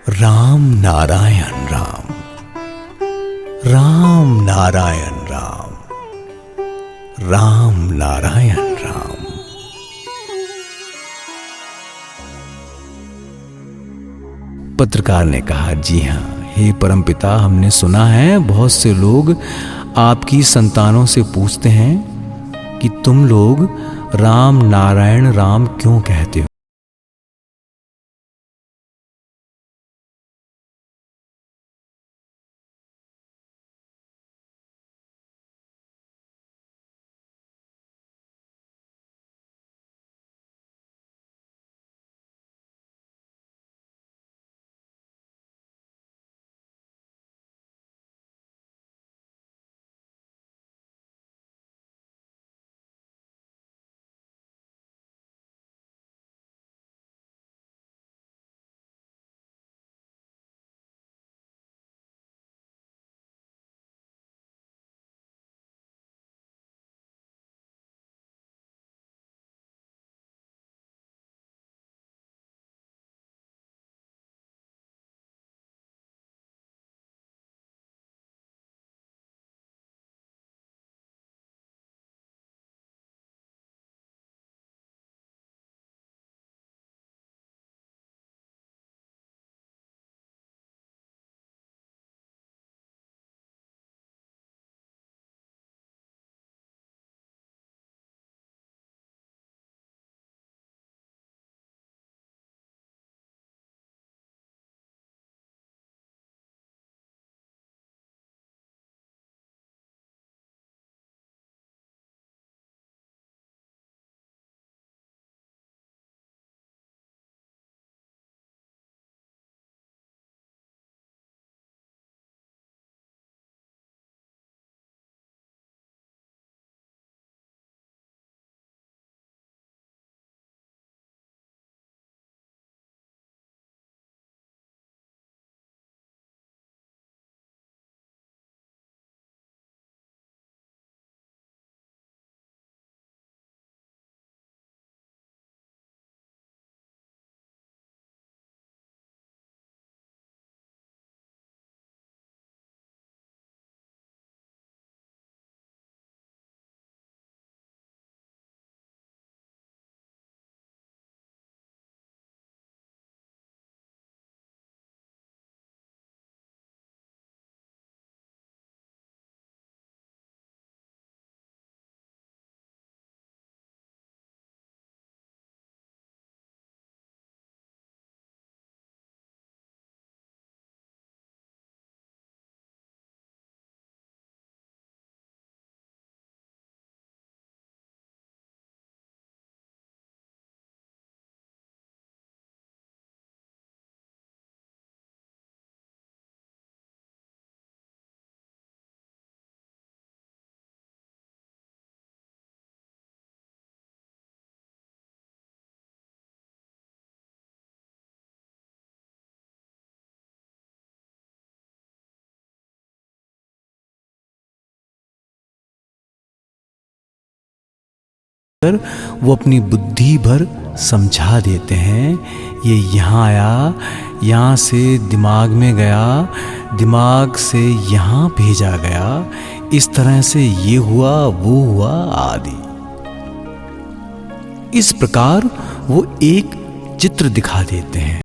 राम नारायण राम, राम नारायण राम, राम नारायण राम। पत्रकार ने कहा, जी हाँ हे परमपिता, हमने सुना है बहुत से लोग आपकी संतानों से पूछते हैं कि तुम लोग राम नारायण राम क्यों कहते हो। वो अपनी बुद्धि भर समझा देते हैं। ये यहाँ आया, यहाँ से दिमाग में गया, दिमाग से यहाँ भेजा गया, इस तरह से ये हुआ वो हुआ आदि। इस प्रकार वो एक चित्र दिखा देते हैं।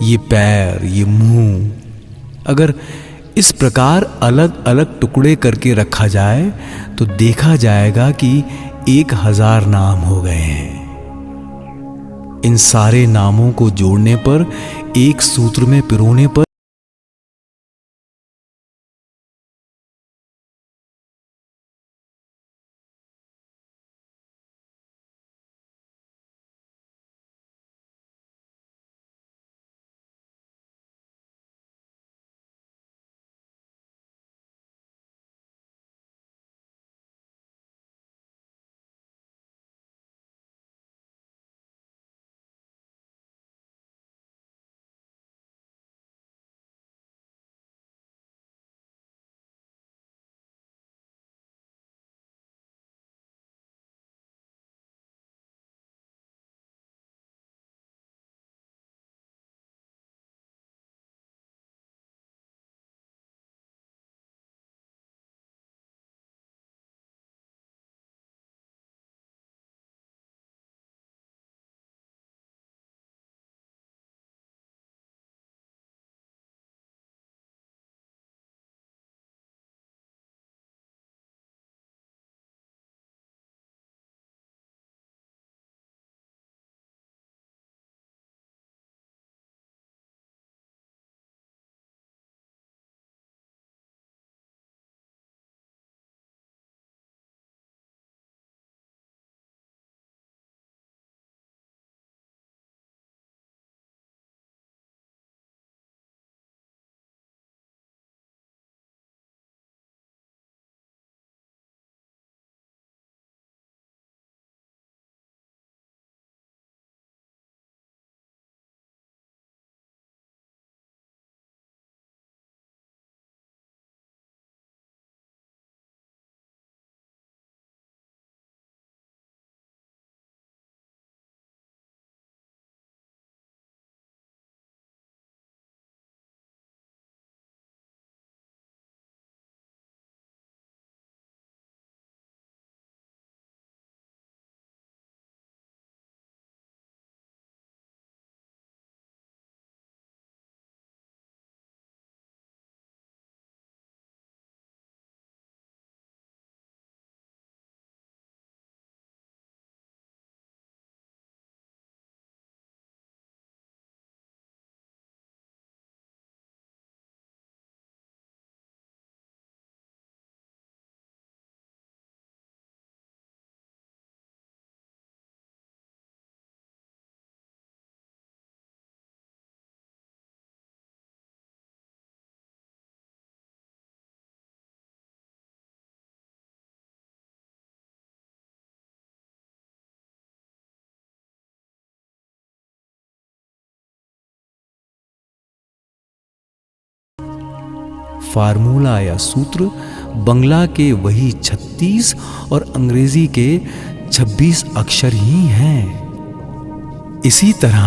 ये पैर, ये मुंह, अगर इस प्रकार अलग अलग टुकड़े करके रखा जाए तो देखा जाएगा कि 1000 नाम हो गए हैं। इन सारे नामों को जोड़ने पर, एक सूत्र में पिरोने पर फार्मूला या सूत्र बंगला के वही 36 और अंग्रेजी के 26 अक्षर ही हैं। इसी तरह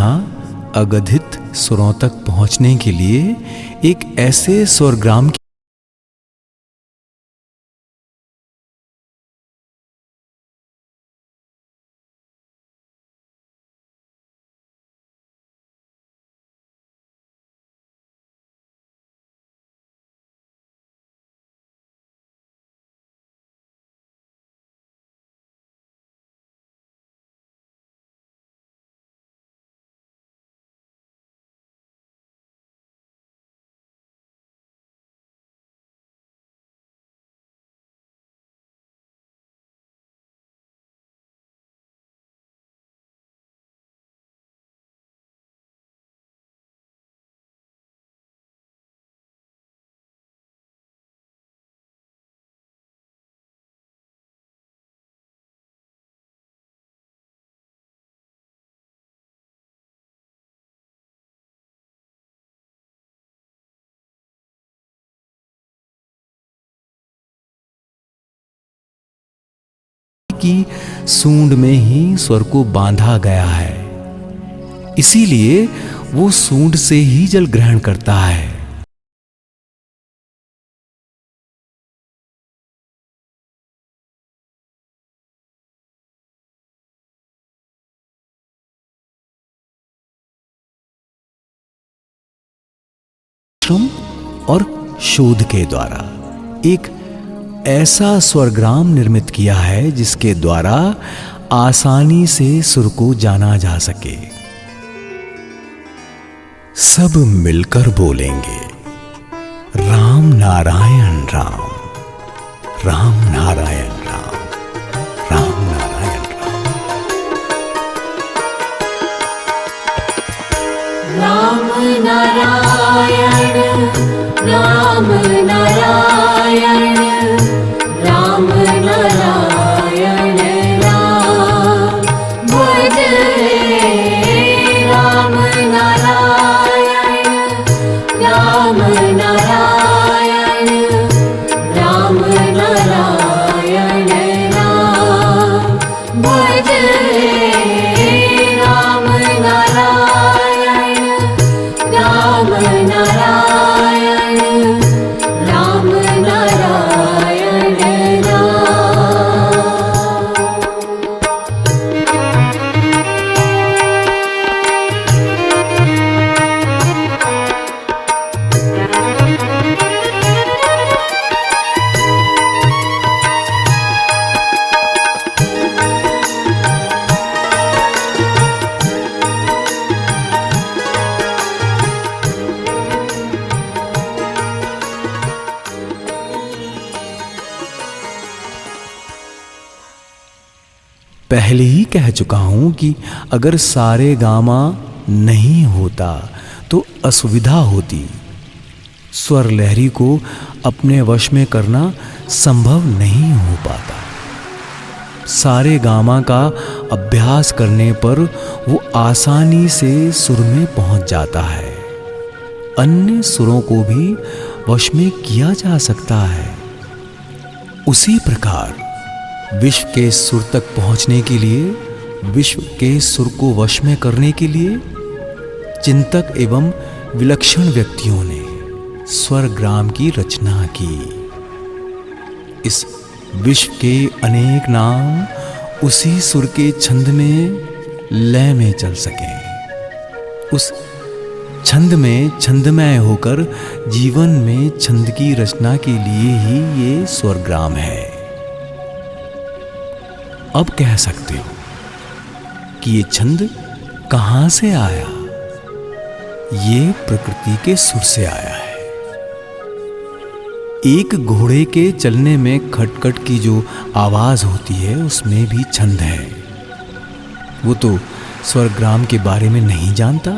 अगधित स्वरों तक पहुंचने के लिए एक ऐसे स्वरग्राम की सूंड में ही स्वर को बांधा गया है, इसीलिए वो सूंड से ही जल ग्रहण करता है। परिश्रम और शोध के द्वारा एक ऐसा स्वरग्राम निर्मित किया है जिसके द्वारा आसानी से सुर को जाना जा सके। सब मिलकर बोलेंगे राम नारायण राम, राम नारायण राम, राम नारायण राम। राम नारायण राम नारायण राम नारायण राम, भज राम नारायण राम नारायण राम नारायण राम, भज राम नारायण राम नारायण राम नारायण राम। पहले ही कह चुका हूं कि अगर सारे गामा नहीं होता तो असुविधा होती। स्वर लहरी को अपने वश में करना संभव नहीं हो पाता। सारे गामा का अभ्यास करने पर वो आसानी से सुर में पहुंच जाता है। अन्य सुरों को भी वश में किया जा सकता है। उसी प्रकार विश्व के सुर तक पहुंचने के लिए, विश्व के सुर को वश में करने के लिए चिंतक एवं विलक्षण व्यक्तियों ने स्वरग्राम की रचना की। इस विश्व के अनेक नाम उसी सुर के छंद में लय में चल सकें। उस छंद में छंदमय होकर जीवन में छंद की रचना के लिए ही ये स्वरग्राम है। अब कह सकते हो कि ये छंद कहां से आया? ये प्रकृति के सुर से आया है। एक घोड़े के चलने में खटखट की जो आवाज होती है उसमें भी छंद है। वो तो स्वरग्राम के बारे में नहीं जानता,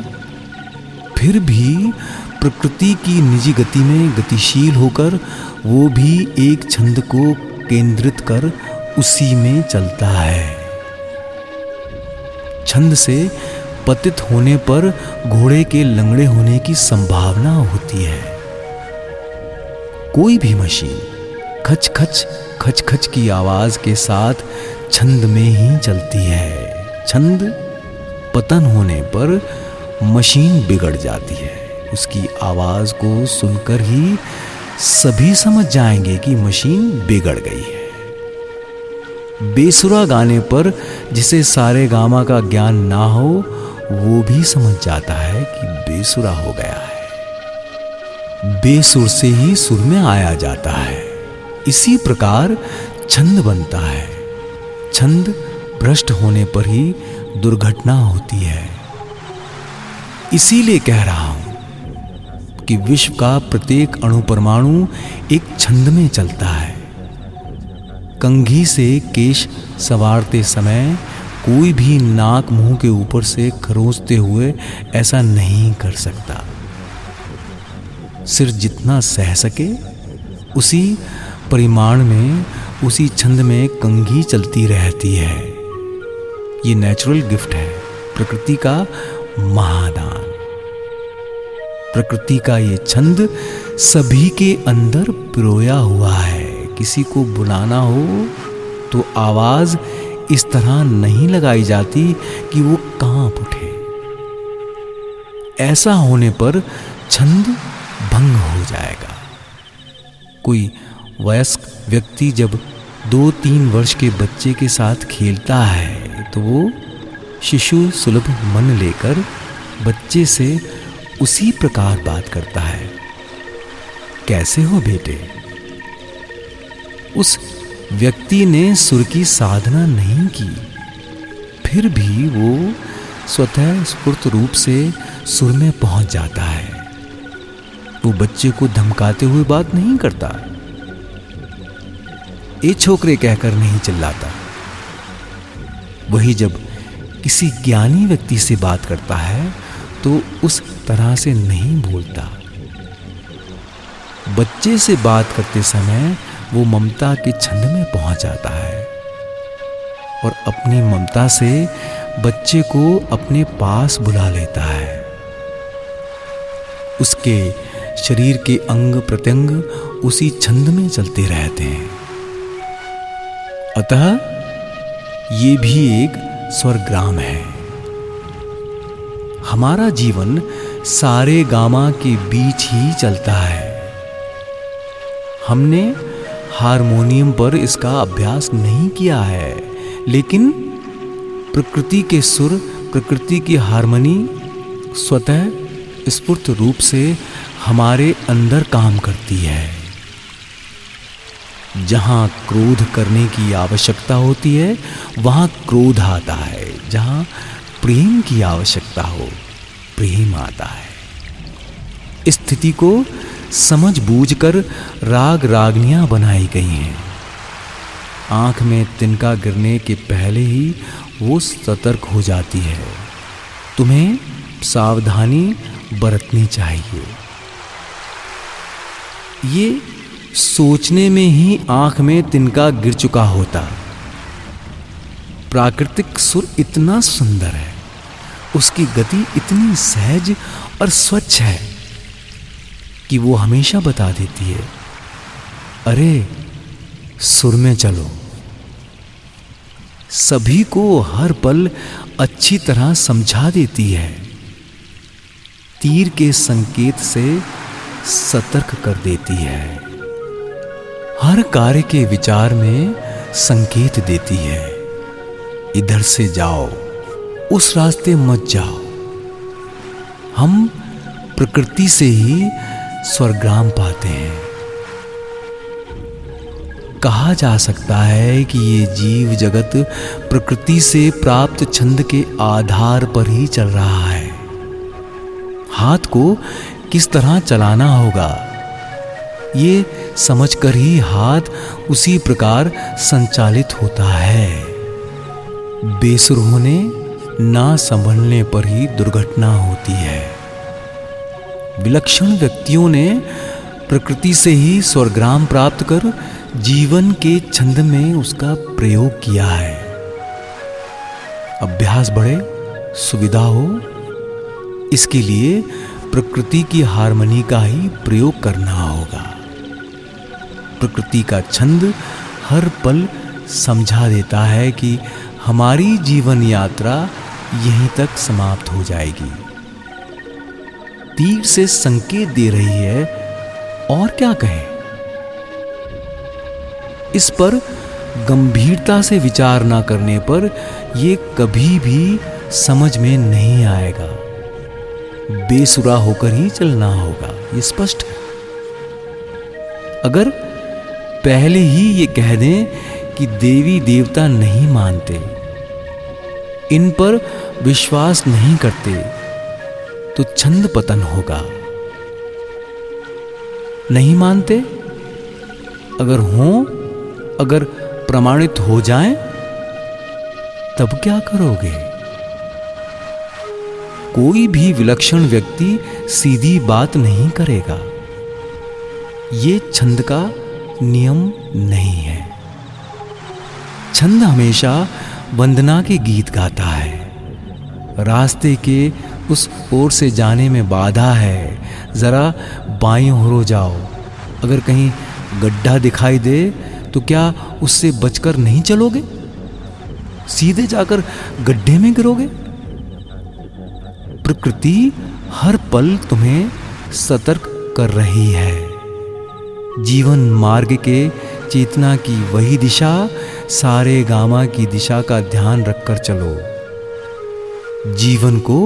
फिर भी प्रकृति की निजी गति में गतिशील होकर वो भी एक छंद को केंद्रित कर उसी में चलता है। छंद से पतित होने पर घोड़े के लंगड़े होने की संभावना होती है। कोई भी मशीन खच खच खच खच की आवाज के साथ छंद में ही चलती है। छंद पतन होने पर मशीन बिगड़ जाती है। उसकी आवाज को सुनकर ही सभी समझ जाएंगे कि मशीन बिगड़ गई है। बेसुरा गाने पर जिसे सारे गामा का ज्ञान ना हो वो भी समझ जाता है कि बेसुरा हो गया है। बेसुर से ही सुर में आया जाता है। इसी प्रकार छंद बनता है। छंद भ्रष्ट होने पर ही दुर्घटना होती है। इसीलिए कह रहा हूं कि विश्व का प्रत्येक अणु परमाणु एक छंद में चलता है। कंघी से केश संवारते समय कोई भी नाक मुंह के ऊपर से खरोंचते हुए ऐसा नहीं कर सकता। सिर जितना सह सके उसी परिमाण में, उसी छंद में कंघी चलती रहती है। ये नेचुरल गिफ्ट है, प्रकृति का महादान। प्रकृति का ये छंद सभी के अंदर पिरोया हुआ है। किसी को बुलाना हो तो आवाज इस तरह नहीं लगाई जाती कि वो कांप उठे। ऐसा होने पर छंद भंग हो जाएगा। कोई वयस्क व्यक्ति जब 2-3 वर्ष के बच्चे के साथ खेलता है तो वो शिशु सुलभ मन लेकर बच्चे से उसी प्रकार बात करता है कैसे हो बेटे? उस व्यक्ति ने सुर की साधना नहीं की, फिर भी वो स्वतः स्फूर्त रूप से सुर में पहुंच जाता है। वो बच्चे को धमकाते हुए बात नहीं करता, ए छोकरे कहकर नहीं चिल्लाता। वही जब किसी ज्ञानी व्यक्ति से बात करता है तो उस तरह से नहीं बोलता। बच्चे से बात करते समय वो ममता के छंद में पहुंच जाता है और अपनी ममता से बच्चे को अपने पास बुला लेता है। उसके शरीर के अंग प्रत्यंग उसी छंद में चलते रहते हैं। अतः ये भी एक स्वर्ग्राम है। हमारा जीवन सारे गामा के बीच ही चलता है। हमने हारमोनियम पर इसका अभ्यास नहीं किया है, लेकिन प्रकृति के सुर, प्रकृति की हारमोनी स्वतः स्फूर्त रूप से हमारे अंदर काम करती है। जहां क्रोध करने की आवश्यकता होती है वहां क्रोध आता है, जहां प्रेम की आवश्यकता हो प्रेम आता है। स्थिति को समझ बूझकर राग रागनियां बनाई गई हैं। आंख में तिनका गिरने के पहले ही वो सतर्क हो जाती है। तुम्हें सावधानी बरतनी चाहिए। ये सोचने में ही आंख में तिनका गिर चुका होता। प्राकृतिक सुर इतना सुंदर है, उसकी गति इतनी सहज और स्वच्छ है कि वो हमेशा बता देती है, अरे सुर में चलो। सभी को हर पल अच्छी तरह समझा देती है। तीर के संकेत से सतर्क कर देती है। हर कार्य के विचार में संकेत देती है, इधर से जाओ, उस रास्ते मत जाओ। हम प्रकृति से ही स्वर्ग्राम पाते हैं। कहा जा सकता है कि ये जीव जगत प्रकृति से प्राप्त छंद के आधार पर ही चल रहा है। हाथ को किस तरह चलाना होगा, ये समझकर ही हाथ उसी प्रकार संचालित होता है। बेसुर होने ना संभलने पर ही दुर्घटना होती है। विलक्षण व्यक्तियों ने प्रकृति से ही स्वर्ग्राम प्राप्त कर जीवन के छंद में उसका प्रयोग किया है। अभ्यास बढ़े, सुविधा हो, इसके लिए प्रकृति की हारमोनी का ही प्रयोग करना होगा। प्रकृति का छंद हर पल समझा देता है कि हमारी जीवन यात्रा यहीं तक समाप्त हो जाएगी। तीर से संकेत दे रही है, और क्या कहें। इस पर गंभीरता से विचार ना करने पर यह कभी भी समझ में नहीं आएगा। बेसुरा होकर ही चलना होगा, ये स्पष्ट है। अगर पहले ही ये कह दें कि देवी देवता नहीं मानते, इन पर विश्वास नहीं करते, तो छंद पतन होगा। नहीं मानते, अगर प्रमाणित हो जाएं, तब क्या करोगे? कोई भी विलक्षण व्यक्ति सीधी बात नहीं करेगा। ये छंद का नियम नहीं है। छंद हमेशा वंदना के गीत गाता है। रास्ते के उस ओर से जाने में बाधा है, जरा बाईं ओर हो जाओ। अगर कहीं गड्ढा दिखाई दे तो क्या उससे बचकर नहीं चलोगे? सीधे जाकर गड्ढे में गिरोगे। प्रकृति हर पल तुम्हें सतर्क कर रही है। जीवन मार्ग के चेतना की वही दिशा, सारे गामा की दिशा का ध्यान रखकर चलो। जीवन को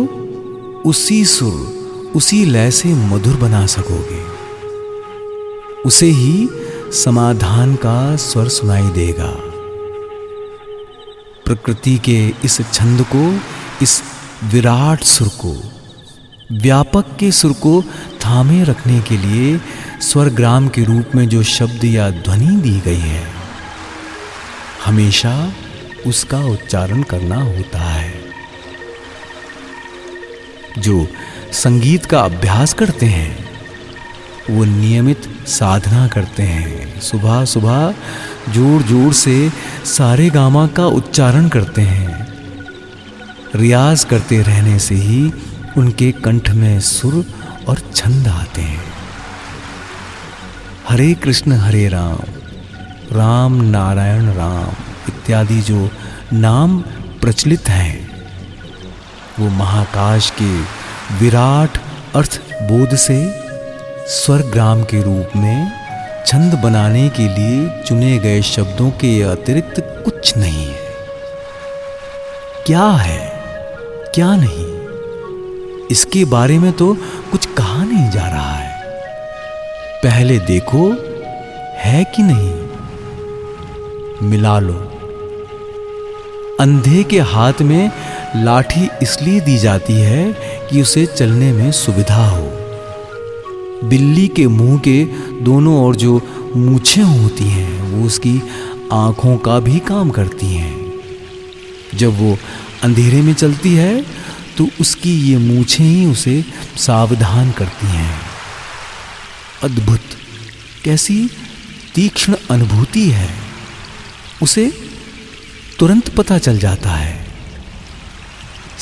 उसी सुर, उसी लय से मधुर बना सकोगे। उसे ही समाधान का स्वर सुनाई देगा। प्रकृति के इस छंद को, इस विराट सुर को, व्यापक के सुर को थामे रखने के लिए स्वरग्राम के रूप में जो शब्द या ध्वनि दी गई है, हमेशा उसका उच्चारण करना होता है। जो संगीत का अभ्यास करते हैं वो नियमित साधना करते हैं, सुबह सुबह जोर जोर से सारे गामा का उच्चारण करते हैं। रियाज करते रहने से ही उनके कंठ में सुर और छंद आते हैं। हरे कृष्ण हरे राम, राम नारायण राम इत्यादि जो नाम प्रचलित हैं, वो महाकाश के विराट अर्थ बोध से स्वरग्राम के रूप में छंद बनाने के लिए चुने गए शब्दों के अतिरिक्त कुछ नहीं है। क्या है, क्या नहीं, इसके बारे में तो कुछ कहा नहीं जा रहा है। पहले देखो है कि नहीं, मिला लो। अंधे के हाथ में लाठी इसलिए दी जाती है कि उसे चलने में सुविधा हो। बिल्ली के मुंह के दोनों ओर जो मूछें होती हैं वो उसकी आंखों का भी काम करती हैं। जब वो अंधेरे में चलती है तो उसकी ये मूछें ही उसे सावधान करती हैं। अद्भुत, कैसी तीक्ष्ण अनुभूति है, उसे तुरंत पता चल जाता है।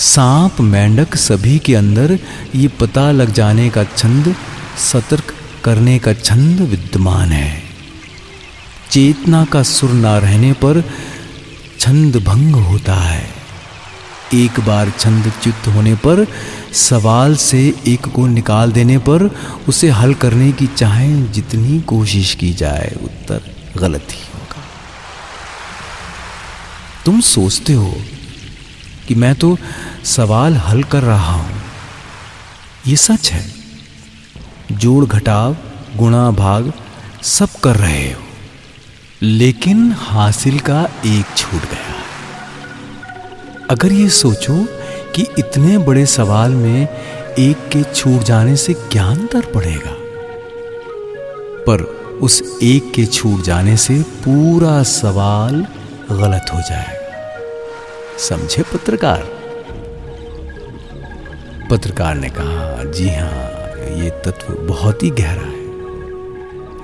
सांप मेंढक सभी के अंदर ये पता लग जाने का छंद, सतर्क करने का छंद विद्यमान है। चेतना का सुर ना रहने पर छंद भंग होता है। एक बार छंद च्युत होने पर, सवाल से एक को निकाल देने पर उसे हल करने की चाहे जितनी कोशिश की जाए, उत्तर गलत ही होगा। तुम सोचते हो कि मैं तो सवाल हल कर रहा हूं, ये सच है। जोड़ घटाव गुणा भाग सब कर रहे हो, लेकिन हासिल का एक छूट गया। अगर ये सोचो कि इतने बड़े सवाल में एक के छूट जाने से क्या अंतर पड़ेगा, पर उस एक के छूट जाने से पूरा सवाल गलत हो जाएगा। समझे पत्रकार? पत्रकार ने कहा, जी हां, ये तत्व बहुत ही गहरा है।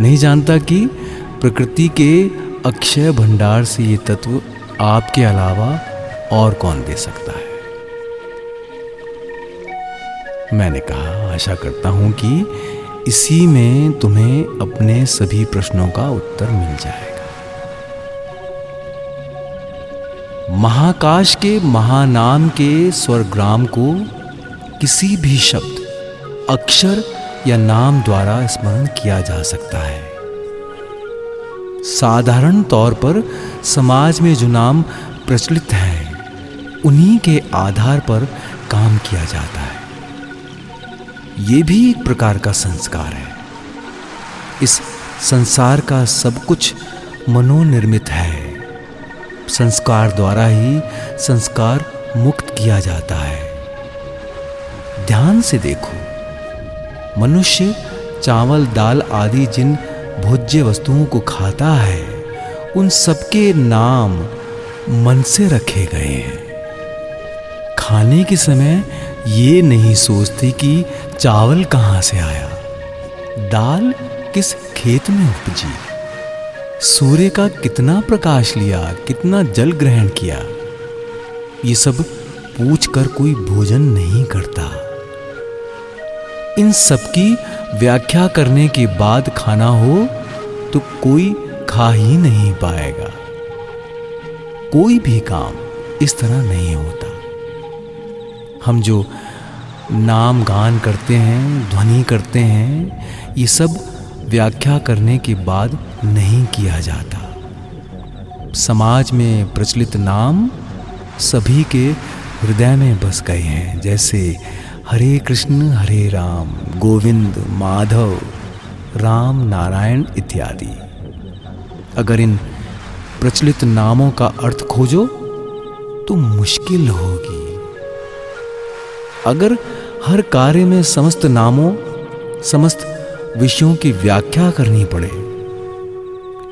नहीं जानता कि प्रकृति के अक्षय भंडार से ये तत्व आपके अलावा और कौन दे सकता है। मैंने कहा, आशा करता हूं कि इसी में तुम्हें अपने सभी प्रश्नों का उत्तर मिल जाएगा। महाकाश के महानाम के स्वरग्राम को किसी भी शब्द, अक्षर या नाम द्वारा स्मरण किया जा सकता है। साधारण तौर पर समाज में जो नाम प्रचलित हैं, उन्हीं के आधार पर काम किया जाता है। ये भी एक प्रकार का संस्कार है। इस संसार का सब कुछ मनोनिर्मित है। संस्कार द्वारा ही संस्कार मुक्त किया जाता है। ध्यान से देखो, मनुष्य चावल दाल आदि जिन भोज्य वस्तुओं को खाता है, उन सबके नाम मन से रखे गए हैं। खाने के समय ये नहीं सोचते कि चावल कहाँ से आया, दाल किस खेत में उपजी, सूर्य का कितना प्रकाश लिया, कितना जल ग्रहण किया। ये सब पूछकर कोई भोजन नहीं करता। इन सबकी व्याख्या करने के बाद खाना हो तो कोई खा ही नहीं पाएगा। कोई भी काम इस तरह नहीं होता। हम जो नाम गान करते हैं, ध्वनि करते हैं, ये सब व्याख्या करने के बाद नहीं किया जाता। समाज में प्रचलित नाम सभी के हृदय में बस गए हैं, जैसे हरे कृष्ण हरे राम, गोविंद माधव, राम, नारायण इत्यादि। अगर इन प्रचलित नामों का अर्थ खोजो तो मुश्किल होगी। अगर हर कार्य में समस्त नामों, समस्त विषयों की व्याख्या करनी पड़े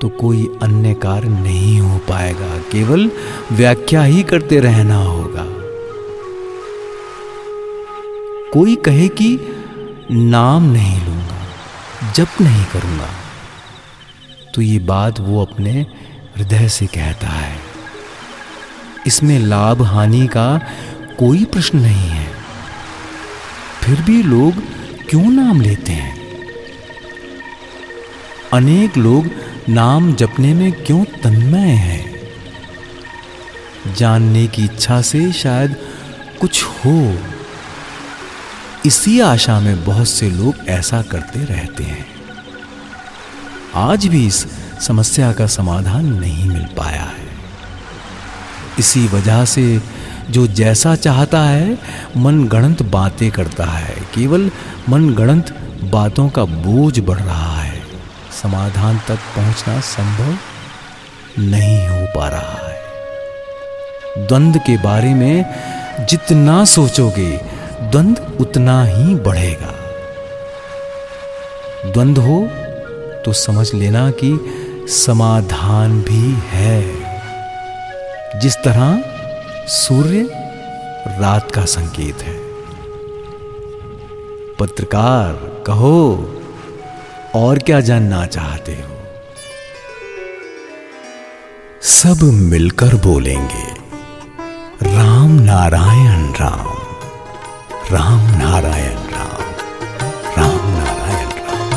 तो कोई अन्य कार्य नहीं हो पाएगा, केवल व्याख्या ही करते रहना होगा। कोई कहे कि नाम नहीं लूंगा, जप नहीं करूंगा, तो ये बात वो अपने हृदय से कहता है। इसमें लाभ हानि का कोई प्रश्न नहीं है। फिर भी लोग क्यों नाम लेते हैं? अनेक लोग नाम जपने में क्यों तन्मय हैं? जानने की इच्छा से शायद कुछ हो, इसी आशा में बहुत से लोग ऐसा करते रहते हैं। आज भी इस समस्या का समाधान नहीं मिल पाया है। इसी वजह से जो जैसा चाहता है मनगढ़ंत बातें करता है। केवल मनगढ़ंत बातों का बोझ बढ़ रहा है, समाधान तक पहुंचना संभव नहीं हो पा रहा है। द्वंद्व के बारे में जितना सोचोगे द्वंद्व उतना ही बढ़ेगा। द्वंद्व हो तो समझ लेना कि समाधान भी है। जिस तरह सूर्य रात का संकेत है। पत्रकार, कहो और क्या जानना चाहते हो? सब मिलकर बोलेंगे राम नारायण राम, राम नारायण राम, राम नारायण राम।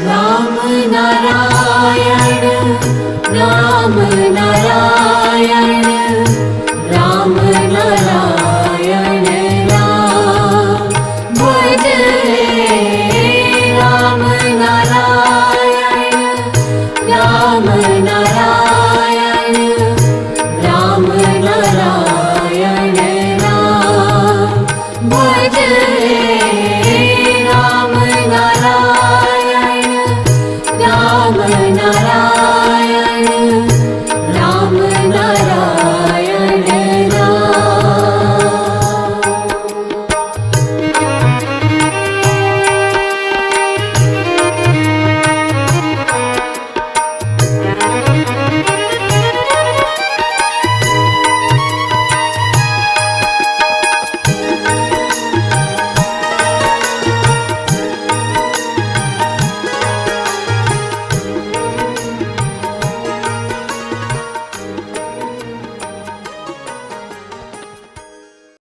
राम नारायण राम नारायण राम नारायण राम। भज राम नारायण राम नारायण राम नारायण राम। भज राम नारायण राम नारायण